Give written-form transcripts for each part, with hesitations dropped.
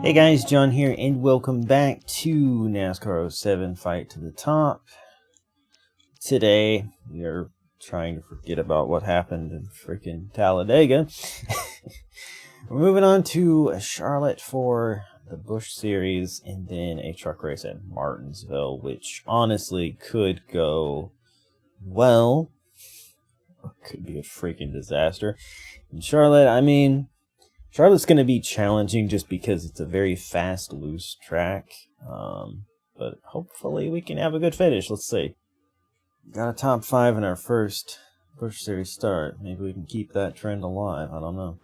Hey guys, John here, and welcome back to NASCAR 07 Fight to the Top. Today, we are trying to forget about what happened in freaking Talladega. We're moving on to Charlotte for the Busch Series, and then a truck race at Martinsville, which honestly could go well, or could be a freaking disaster. In Charlotte, I mean, Charlotte's going to be challenging just because it's a very fast, loose track. But hopefully we can have a good finish. Let's see. Got a top 5 in our first Busch Series start. Maybe we can keep that trend alive. I don't know.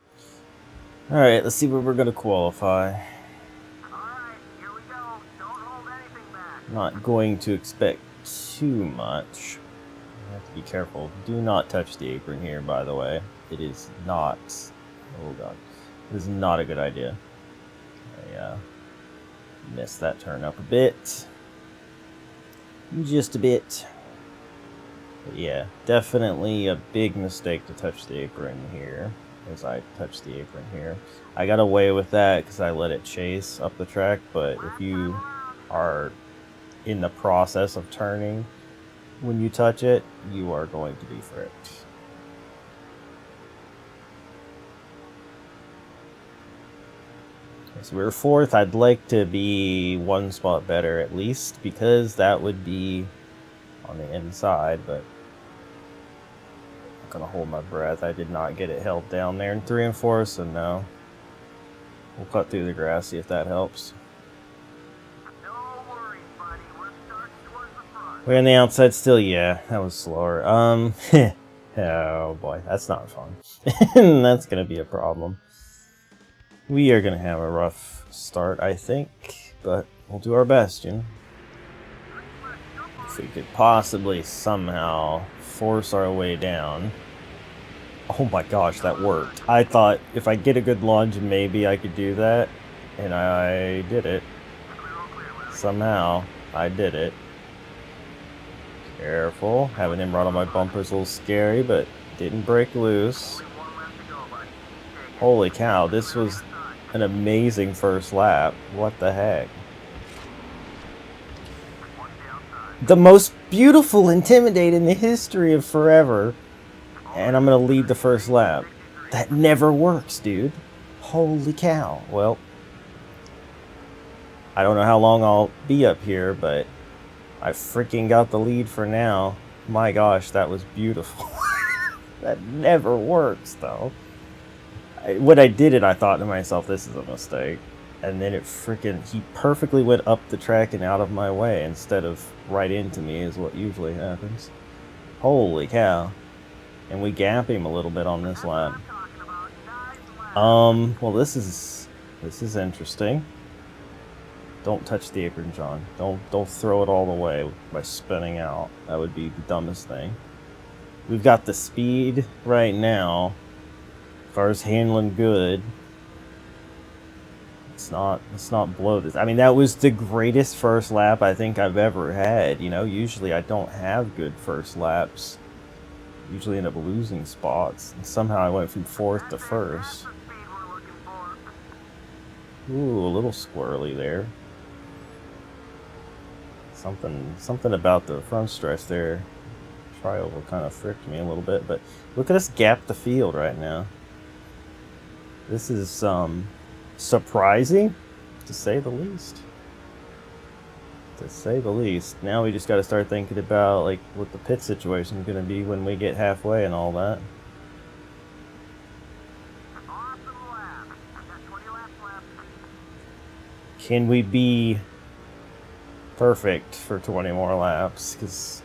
Alright, let's see where we're going to qualify. Alright, here we go. Don't hold anything back. Not going to expect too much. You have to be careful. Do not touch the apron here, by the way. It is not... Oh god. This is not a good idea. I missed that turn up a bit. Just a bit. But yeah, definitely a big mistake to touch the apron here. As I touched the apron here. I got away with that because I let it chase up the track, but if you are in the process of turning, when you touch it, you are going to be fricked. So we were 4th. I'd like to be 1 spot better at least, because that would be on the inside, but I'm not going to hold my breath. I did not get it held down there in 3 and 4, so no. We'll cut through the grass, see if that helps. No worries, buddy. We're starting towards the front. We're on the outside still, yeah. That was slower. Oh boy, that's not fun. That's going to be a problem. We are going to have a rough start, I think, but we'll do our best, you know. If we could possibly somehow force our way down. Oh my gosh, that worked. I thought if I get a good lunge, maybe I could do that, and I did it. Somehow, I did it. Careful. Having him run on my bumper is a little scary, but didn't break loose. Holy cow, this was an amazing first lap. What the heck? The most beautiful Intimidate in the history of forever. And I'm going to lead the first lap. That never works, dude. Holy cow. Well, I don't know how long I'll be up here, but I freaking got the lead for now. My gosh, that was beautiful. That never works, though. When I did it, I thought to myself, this is a mistake. And then he perfectly went up the track and out of my way instead of right into me is what usually happens. Holy cow. And we gap him a little bit on this lap. Well, this is interesting. Don't touch the apron, John. Don't throw it all the way by spinning out. That would be the dumbest thing. We've got the speed right now. Car's handling good. Let's not blow this. I mean, that was the greatest first lap I think I've ever had. You know, usually I don't have good first laps. Usually end up losing spots. And somehow I went from 4th to 1st. Ooh, a little squirrely there. Something about the front stretch there. Trioval kind of fricked me a little bit, but look at us gap the field right now. This is surprising, to say the least. To say the least. Now we just got to start thinking about like what the pit situation is going to be when we get halfway and all that. Can we be perfect for 20 more laps? Because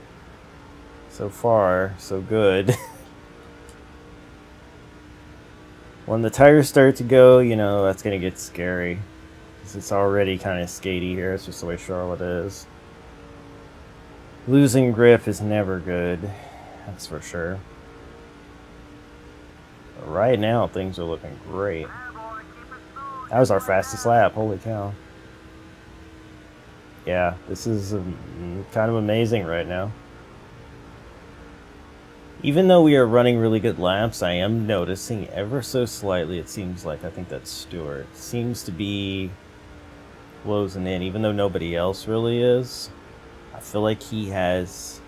so far, so good. When the tires start to go, you know, that's going to get scary. Because it's already kind of skatey here. It's just the way Charlotte is. Losing grip is never good. That's for sure. But right now, things are looking great. That was our fastest lap. Holy cow. Yeah, this is kind of amazing right now. Even though we are running really good laps, I am noticing ever so slightly, it seems like, I think that's Stewart, seems to be closing in, even though nobody else really is. I feel like he has,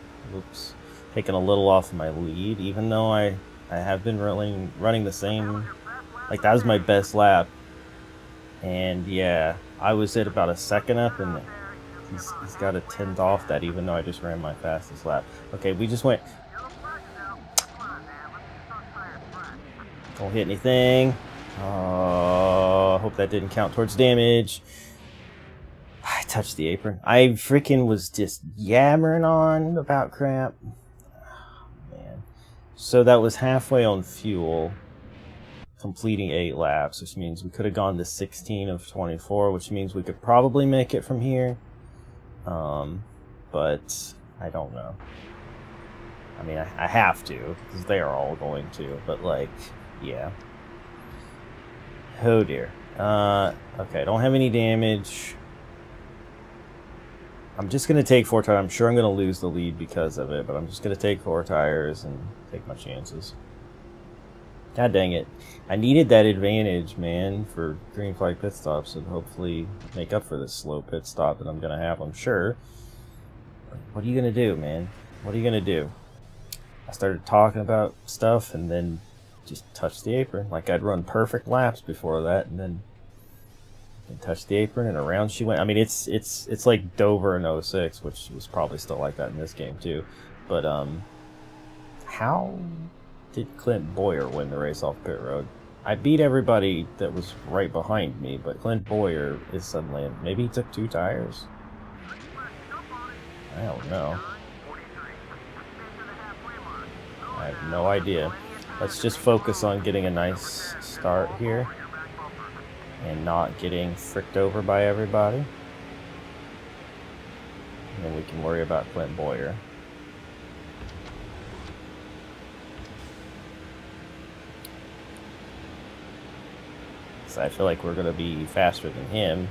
taken a little off my lead, even though I have been running the same, like that was my best lap. And yeah, I was at about a second up, and he's got a 10th off that, even though I just ran my fastest lap. Okay, we just went. Don't hit anything. Oh, I hope that didn't count towards damage. I touched the apron. I freaking was just yammering on about crap. Oh, man. So that was halfway on fuel, completing 8 laps, which means we could have gone to 16 of 24, which means we could probably make it from here. But I don't know. I mean, I have to, because they are all going to, but like, yeah. Oh dear. Okay, don't have any damage. I'm just going to take 4 tires. I'm sure I'm going to lose the lead because of it, but I'm just going to take 4 tires and take my chances. God dang it. I needed that advantage, man, for green flag pit stops, and hopefully make up for this slow pit stop that I'm going to have, I'm sure. What are you going to do, man? What are you going to do? I started talking about stuff and then just touched the apron. Like I'd run perfect laps before that, and then touched the apron and around she went. I mean, it's like Dover in 06, which was probably still like that in this game too. But how did Clint Boyer win the race off pit road? I beat everybody that was right behind me, but Clint Boyer is suddenly, maybe he took 2 tires? I don't know. I have no idea. Let's just focus on getting a nice start here and not getting fricked over by everybody. And then we can worry about Clint Boyer. So I feel like we're going to be faster than him.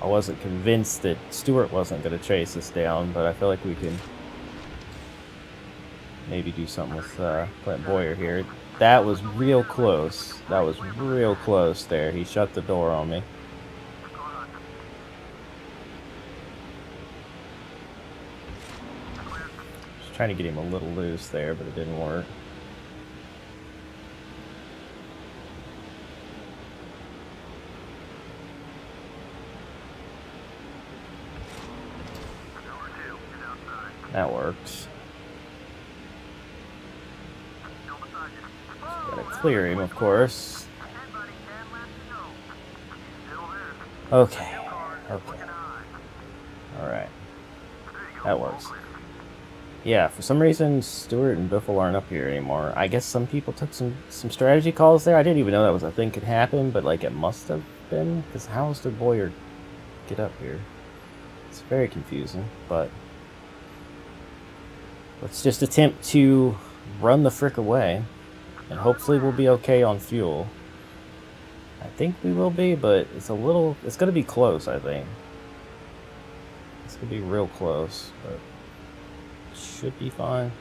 I wasn't convinced that Stewart wasn't going to chase us down, but I feel like we can maybe do something with Clint Boyer here. That was real close. That was real close there. He shut the door on me. Just trying to get him a little loose there, but it didn't work. That works. Gotta clear him, of course. Okay. Okay. Alright. That works. Yeah, for some reason, Stewart and Biffle aren't up here anymore. I guess some people took some strategy calls there. I didn't even know that was a thing could happen, but like it must have been. Because how else did Boyer get up here? It's very confusing, but let's just attempt to run the frick away. And hopefully we'll be okay on fuel. I think we will be, but it's going to be close, I think. It's going to be real close, but it should be fine.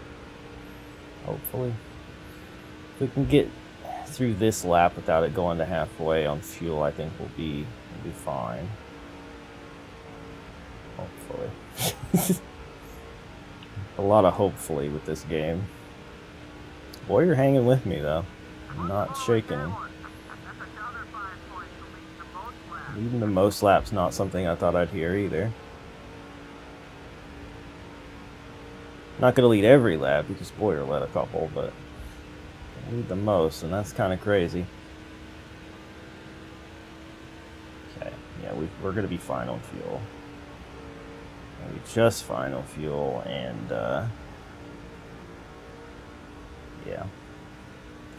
Hopefully. If we can get through this lap without it going to halfway on fuel, I think we'll be fine. Hopefully. A lot of hopefully with this game. Boy, you're hanging with me, though. I'm not shaking him. Leading the most laps, not something I thought I'd hear either. Not going to lead every lap, because Boyer led a couple, but lead the most, and that's kind of crazy. Okay, yeah, we're going to be fine on fuel. Maybe just fine on fuel, and yeah.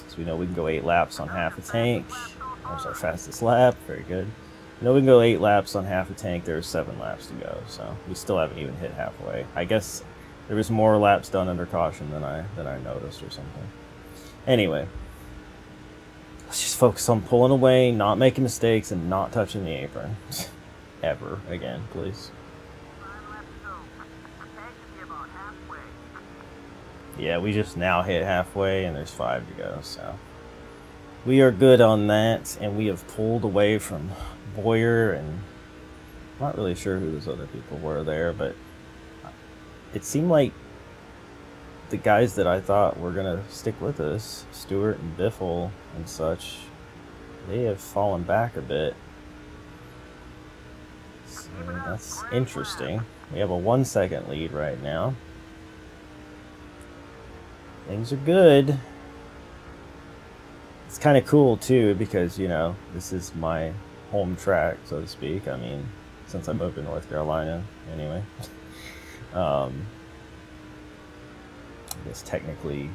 So we know we can go 8 laps on half a tank. That's our fastest lap. Very good. We know we can go 8 laps on half a tank. There's 7 laps to go, so we still haven't even hit halfway. I guess there was more laps done under caution than I noticed or something. Anyway, let's just focus on pulling away, not making mistakes, and not touching the apron. Ever again, please. Yeah, we just now hit halfway, and there's 5 to go, so we are good on that, and we have pulled away from Boyer and Not really sure who those other people were there, but it seemed like the guys that I thought were gonna stick with us, Stewart and Biffle and such, they have fallen back a bit. So that's interesting. We have a 1 second lead right now. Things are good. It's kind of cool too because, you know, this is my home track, so to speak. I mean, since I moved to North Carolina anyway. I guess technically,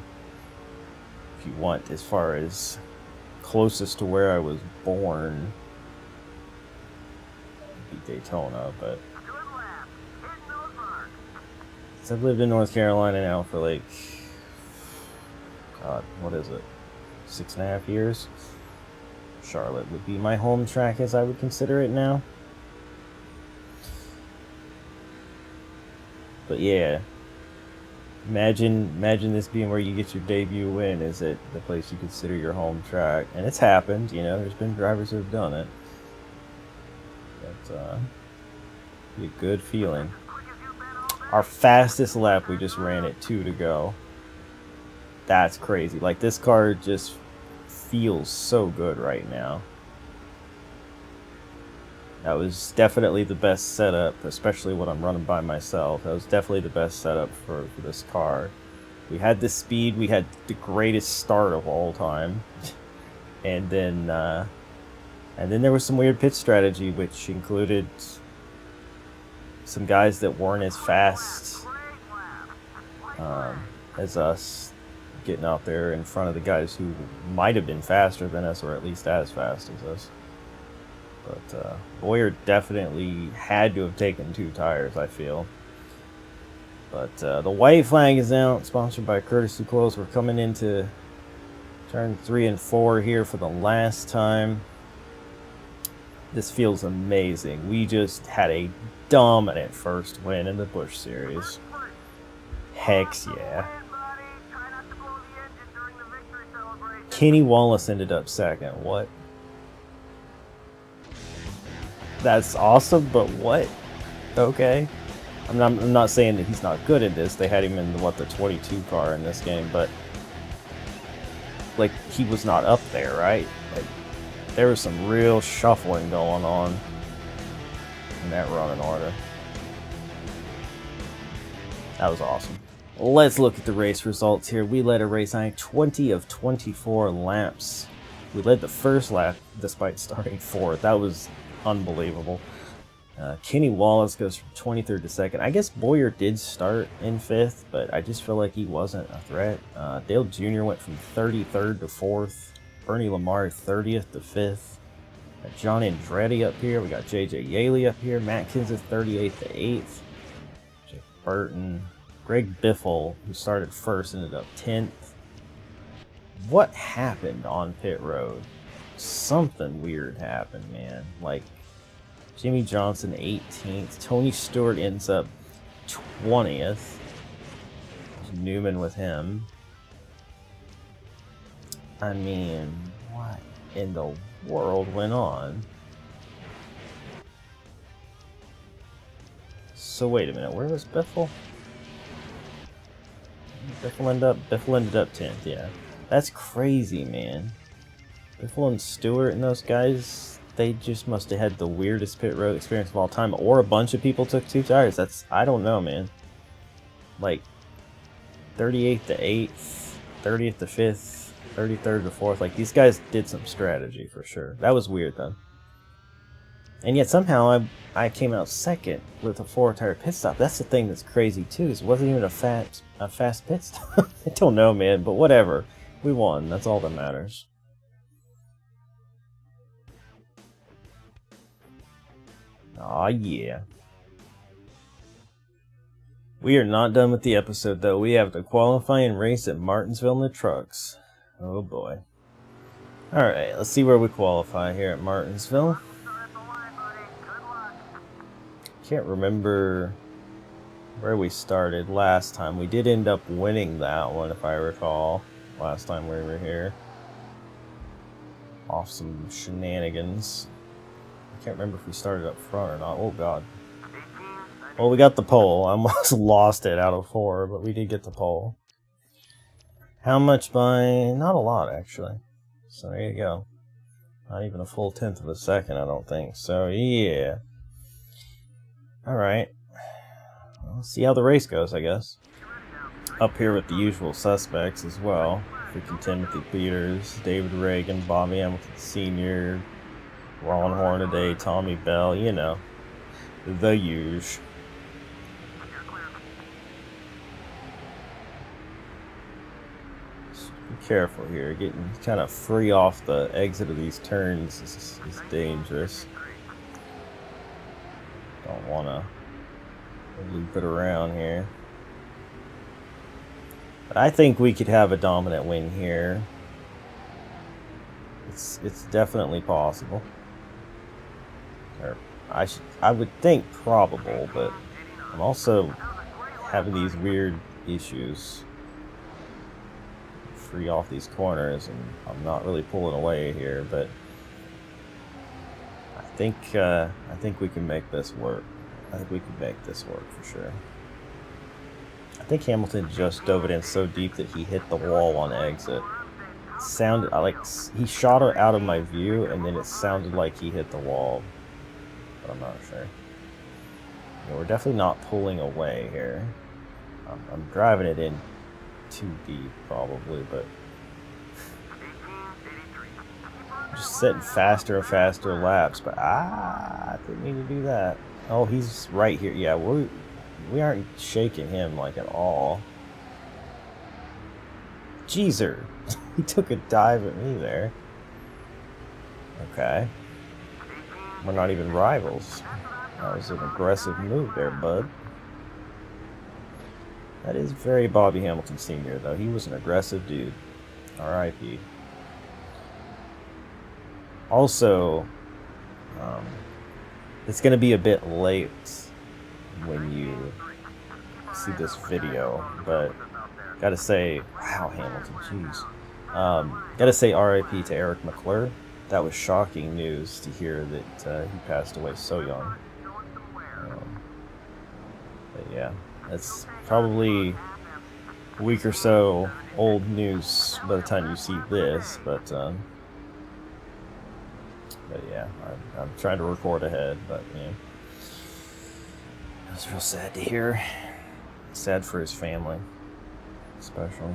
if you want, as far as closest to where I was born, it'd be Daytona, but since I've lived in North Carolina now for like, God, what is it, 6.5 years? Charlotte would be my home track as I would consider it now. But yeah, imagine this being where you get your debut win. Is it the place you consider your home track? And it's happened, you know, there's been drivers who have done it. But be a good feeling. Our fastest lap, we just ran at 2 to go. That's crazy. Like, this car just feels so good right now. That was definitely the best setup, especially when I'm running by myself. That was definitely the best setup for this car. We had the speed, we had the greatest start of all time. And then there was some weird pit strategy, which included some guys that weren't as fast as us, getting out there in front of the guys who might have been faster than us, or at least as fast as us. But Boyer definitely had to have taken 2 tires, I feel. But the white flag is out, sponsored by Courtesy Clothes. We're coming into turn 3 and 4 here for the last time. This feels amazing. We just had a dominant first win in the Busch Series. Heck yeah. Kenny Wallace ended up second. What? That's awesome, but what? Okay. I'm not saying that he's not good at this. They had him in the 22 car in this game, but like, he was not up there, right? Like, there was some real shuffling going on in that running order. That was awesome. Let's look at the race results here. We led a race on 20 of 24 laps. We led the first lap despite starting 4th. That was unbelievable. Kenny Wallace goes from 23rd to 2nd. I guess Boyer did start in 5th, but I just feel like he wasn't a threat. Dale Jr. went from 33rd to 4th. Bernie Lamar 30th to 5th. Got John Andretti up here. We got JJ Yaley up here. Matt Kenseth 38th to 8th. Jeff Burton. Greg Biffle, who started 1st, ended up 10th. What happened on pit road? Something weird happened, man. Like, Jimmy Johnson 18th. Tony Stewart ends up 20th. Newman with him. I mean, what in the world went on? So wait a minute, where was Biffle? Biffle ended up 10th, yeah. That's crazy, man. Biffle and Stewart and those guys, they just must have had the weirdest pit road experience of all time. Or a bunch of people took 2 tires. I don't know, man. Like, 38th to 8th, 30th to 5th, 33rd to 4th. Like, these guys did some strategy for sure. That was weird, though. And yet somehow I came out 2nd with a 4-tire pit stop. That's the thing that's crazy too. Is it wasn't even a fast pit stop. I don't know, man, but whatever. We won. That's all that matters. Aw, yeah. We are not done with the episode, though. We have the qualifying race at Martinsville in the trucks. Oh, boy. Alright, let's see where we qualify here at Martinsville. Can't remember where we started last time. We did end up winning that one, if I recall, last time we were here. Off some shenanigans. I can't remember if we started up front or not. Oh god. Well, we got the pole. I almost lost it out of 4, but we did get the pole. How much by... Not a lot, actually. So there you go. Not even a full 1/10 of a second, I don't think. So, yeah. Alright. Well, let's see how the race goes, I guess. Up here with the usual suspects as well. Freaking Timothy Peters, David Reagan, Bobby Hamilton Sr., Ron Hornaday, Tommy Bell, you know. The usual. Be careful here. Getting kind of free off the exit of these turns is dangerous. Don't want to loop it around here. But I think we could have a dominant win here. It's definitely possible. Or I would think probable, but I'm also having these weird issues. Free off these corners, and I'm not really pulling away here, but I think we can make this work. I think we can make this work for sure. I think Hamilton just dove it in so deep that he hit the wall on exit. It sounded like he shot it out of my view, and then it sounded like he hit the wall, but I'm not sure. Yeah, we're definitely not pulling away here. I'm driving it in too deep, probably, but just setting faster and faster laps. But I didn't mean to do that. Oh, he's right here. Yeah, we aren't shaking him like at all. Jeezer, he took a dive at me there. Okay, we're not even rivals. That was an aggressive move there, bud. That is very Bobby Hamilton Sr., though. He was an aggressive dude. R.I.P. Also, it's going to be a bit late when you see this video, but gotta say, wow, Hamilton, jeez. Gotta say R.I.P. to Eric McClure. That was shocking news to hear that he passed away so young. But yeah. That's probably a week or so old news by the time you see this, but yeah, I'm trying to record ahead, but yeah, it's real sad to hear. Sad for his family, especially.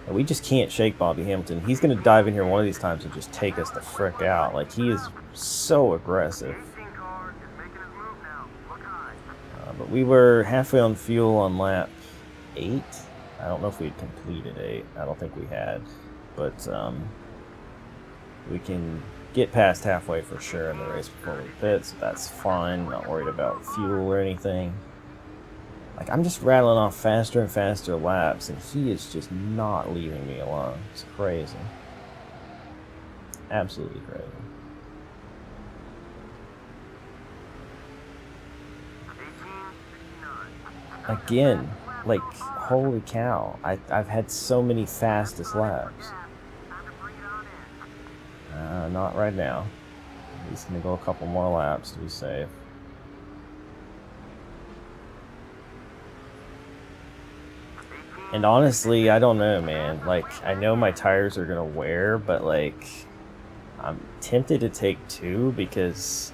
And we just can't shake Bobby Hamilton. He's gonna dive in here one of these times and just take us the frick out. Like, he is so aggressive. But we were halfway on fuel on lap 8. I don't know if we had completed 8. I don't think we had. But we can get past halfway for sure in the race before we pit, so that's fine. Not worried about fuel or anything. Like, I'm just rattling off faster and faster laps, and he is just not leaving me alone. It's crazy. Absolutely crazy. Again, like, holy cow, I've had so many fastest laps. Not right now. He's gonna go a couple more laps to be safe. And honestly, I don't know, man. Like, I know my tires are gonna wear, but like, I'm tempted to take 2 because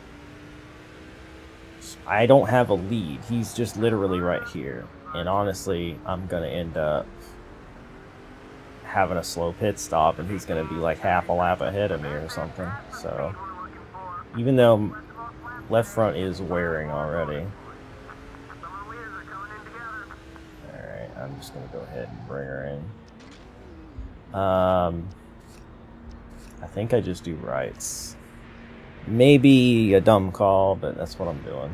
I don't have a lead. He's just literally right here. And honestly, I'm going to end up having a slow pit stop, and he's going to be like half a lap ahead of me or something. So, even though left front is wearing already. Alright, I'm just going to go ahead and bring her in. I think I just do rights. Maybe a dumb call, but that's what I'm doing.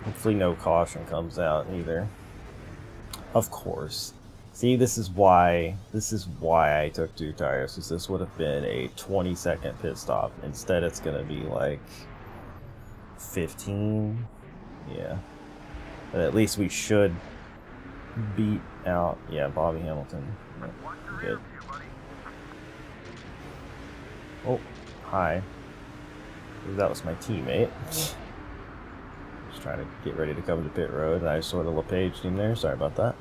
Hopefully no caution comes out either. Of course. See, this is why I took 2 tires, because this would have been a 20-second pit stop. Instead, it's gonna be like 15. Yeah. But at least we should beat out, yeah, Bobby Hamilton. Good. Oh, hi. That was my teammate. Just trying to get ready to come to pit road. I sort of LePaged him there. Sorry about that.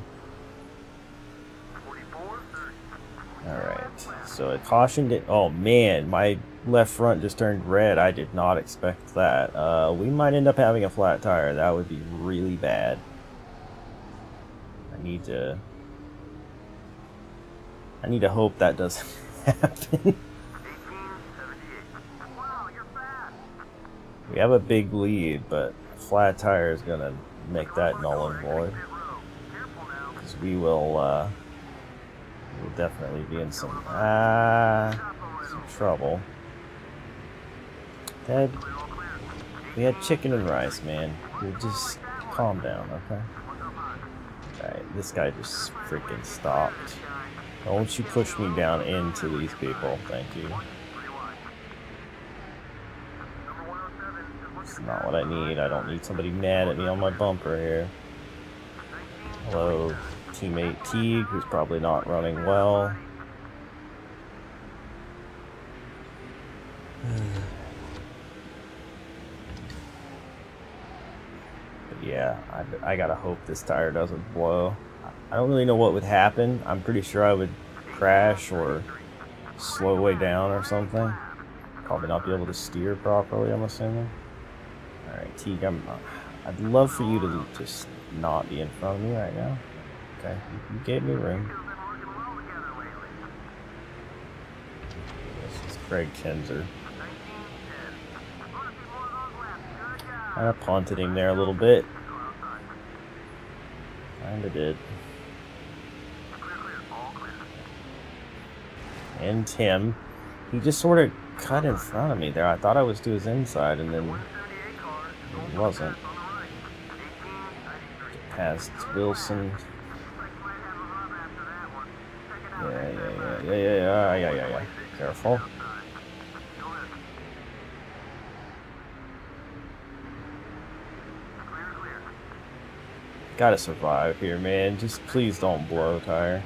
Alright, so a caution did. Oh man, my left front just turned red. I did not expect that. We might end up having a flat tire. That would be really bad. I need to hope that doesn't happen. We have a big lead, but a flat tire is gonna make that null and void. Because we will we'll definitely be in some trouble. We had chicken and rice, man. Just calm down, okay? Alright, this guy just freaking stopped. Don't you push me down into these people, thank you. It's not what I need. I don't need somebody mad at me on my bumper here. Hello, teammate Teague, who's probably not running well. But yeah, I gotta hope this tire doesn't blow. I don't really know what would happen. I'm pretty sure I would crash or slow way down or something. Probably not be able to steer properly, I'm assuming. Alright, Teague, I'd love for you to just not be in front of me right now. Okay, you gave me room. This is Craig Kenzer. Kind of punted him there a little bit. Kinda did. And Tim, he just sort of cut in front of me there. I thought I was to his inside, and then he wasn't. Get past Wilson. Yeah. Careful. Gotta survive here, man. Just please don't blow, tire.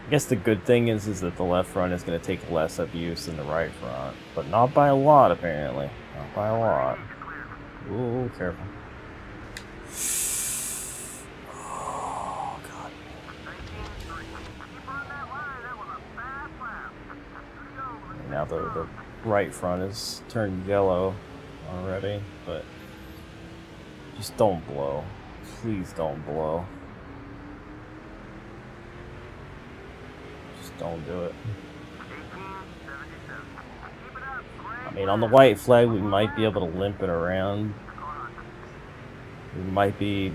I guess the good thing is that the left front is going to take less abuse than the right front. But not by a lot, apparently. Not by a lot. Ooh, careful. Oh, God. And now the right front is turned yellow already, but just don't blow. Please don't blow. Don't do it. I mean, on the white flag, we might be able to limp it around. We might be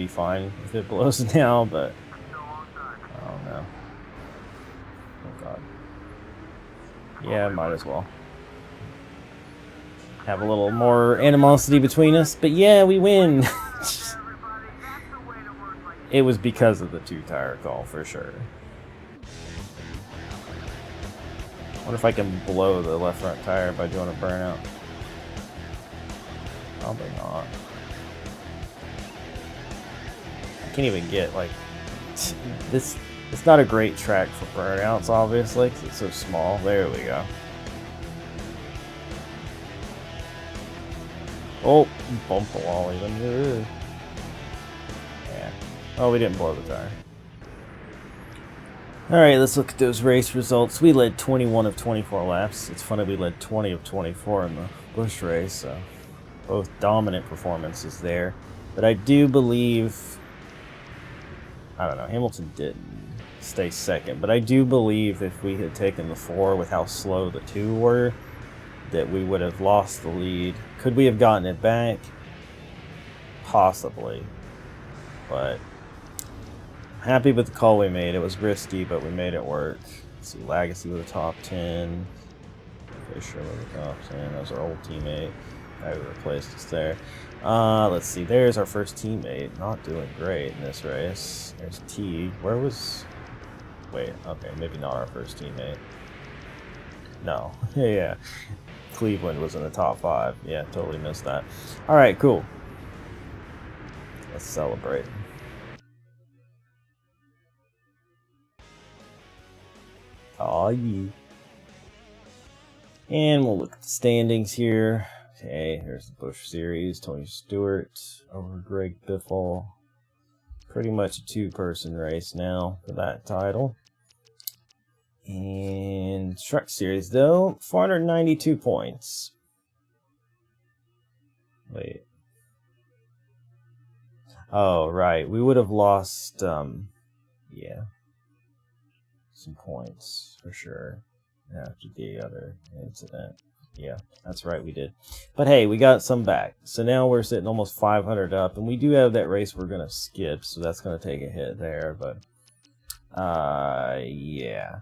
fine if it blows now, but I don't know. Oh God. Yeah, might as well. Have a little more animosity between us, but yeah, we win. It was because of the two-tire call, for sure. What if I can blow the left front tire by doing a burnout? Probably not. I can't even get, like, this. It's not a great track for burnouts, obviously, because it's so small. There we go. Oh, bump the wall even. Yeah. Oh, we didn't blow the tire. Alright, let's look at those race results. We led 21 of 24 laps. It's funny we led 20 of 24 in the Busch race, so both dominant performances there. But I do believe, I don't know, Hamilton didn't stay second, but I do believe if we had taken the 4 with how slow the 2 were, that we would have lost the lead. Could we have gotten it back? Possibly. But happy with the call we made. It was risky, but we made it work. Let's see, Lagacy with a top 10. Fisher with a top 10. That was our old teammate. Guy who replaced us there. Let's see. There's our first teammate. Not doing great in this race. There's T. Where was... Wait, okay, maybe not our first teammate. No. Yeah. Cleveland was in the top 5. Yeah, totally missed that. All right, cool. Let's celebrate. Aw, yeah. And we'll look at the standings here. Okay, here's the Busch Series. Tony Stewart over Greg Biffle. Pretty much a 2-person race now for that title. And Truck Series, though, 492 points. Wait. Oh, right. We would have lost, yeah, some points for sure after the other incident. Yeah, that's right, we did. But hey, we got some back. So now we're sitting almost 500 up, and we do have that race we're going to skip, so that's going to take a hit there. But, yeah.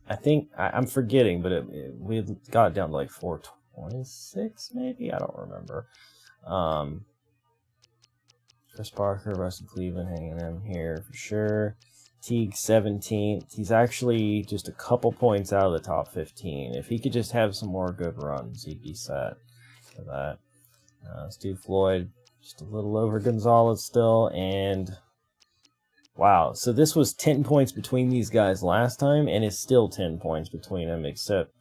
I think, I'm forgetting, but we got down to like 426, maybe? I don't remember. Chris Parker, Rustin Cleveland hanging in here for sure. Teague 17th. He's actually just a couple points out of the top 15. If he could just have some more good runs, he'd be set for that. Stu Floyd, just a little over Gonzalez still. And wow, so this was 10 points between these guys last time, and it's still 10 points between them, except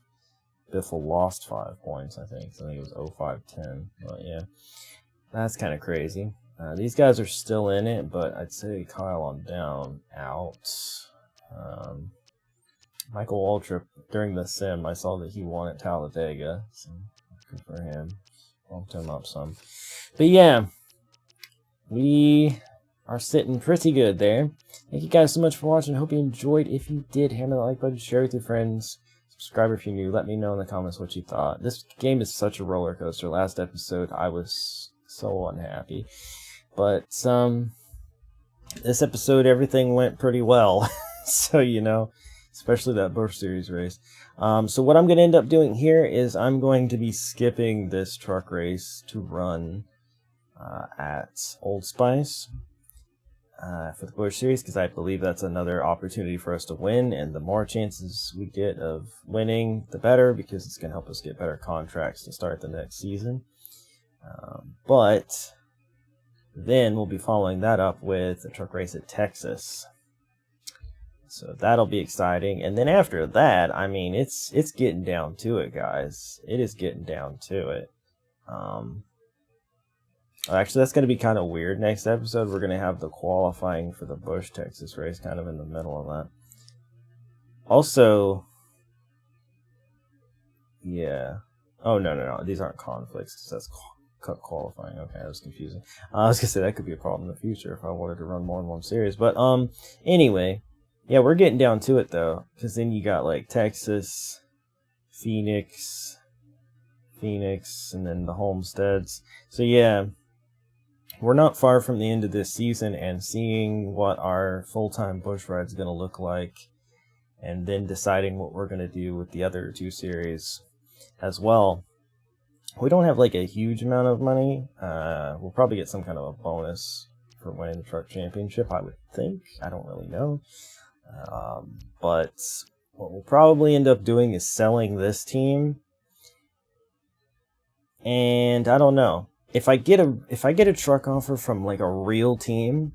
Biffle lost 5 points, I think. So I think it was 05-10. But yeah, that's kind of crazy. These guys are still in it, but I'd say Kyle on down, out. Michael Waltrip, during the sim, I saw that he won at Talladega, so good for him. Bumped him up some. But yeah, we are sitting pretty good there. Thank you guys so much for watching. Hope you enjoyed. If you did, hammer the like button, share with your friends, subscribe if you're new. Let me know in the comments what you thought. This game is such a roller coaster. Last episode, I was so unhappy. But this episode, everything went pretty well. So, you know, especially that Busch Series race. So what I'm going to end up doing here is I'm going to be skipping this truck race to run at Old Spice for the Busch Series, because I believe that's another opportunity for us to win. And the more chances we get of winning, the better, because it's going to help us get better contracts to start the next season. But then we'll be following that up with a truck race at Texas. So that'll be exciting. And then after that, I mean, it's getting down to it, guys. It is getting down to it. Actually, that's going to be kind of weird. Next episode, we're going to have the qualifying for the Busch Texas race kind of in the middle of that. Also, yeah. Oh, no. These aren't conflicts, because that's qualifying. Okay, that was confusing. I was gonna say that could be a problem in the future if I wanted to run more than one series. But anyway, yeah, we're getting down to it though, because then you got like Texas, Phoenix, and then the Homesteads. So yeah, we're not far from the end of this season and seeing what our full-time Busch ride is gonna look like, and then deciding what we're gonna do with the other 2 series as well. We don't have like a huge amount of money. We'll probably get some kind of a bonus for winning the truck championship, I would think. I don't really know. But what we'll probably end up doing is selling this team. And I don't know. If I get a truck offer from like a real team,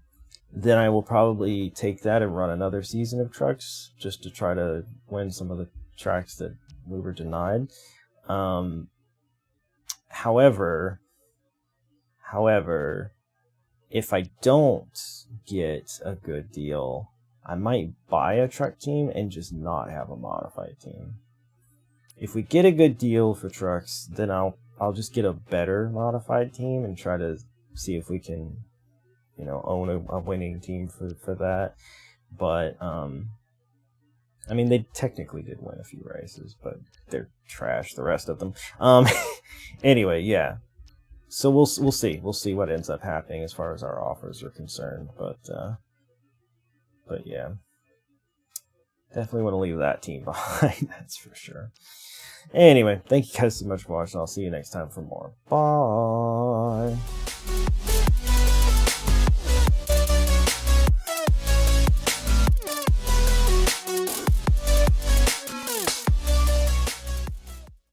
then I will probably take that and run another season of trucks just to try to win some of the tracks that we were denied. However, if I don't get a good deal, I might buy a truck team and just not have a modified team. If we get a good deal for trucks, then I'll just get a better modified team and try to see if we can, you know, own a winning team for that. But I mean, they technically did win a few races, but they're trash, the rest of them. Anyway, yeah. So we'll see. We'll see what ends up happening as far as our offers are concerned. But yeah. Definitely want to leave that team behind, that's for sure. Anyway, thank you guys so much for watching. I'll see you next time for more. Bye!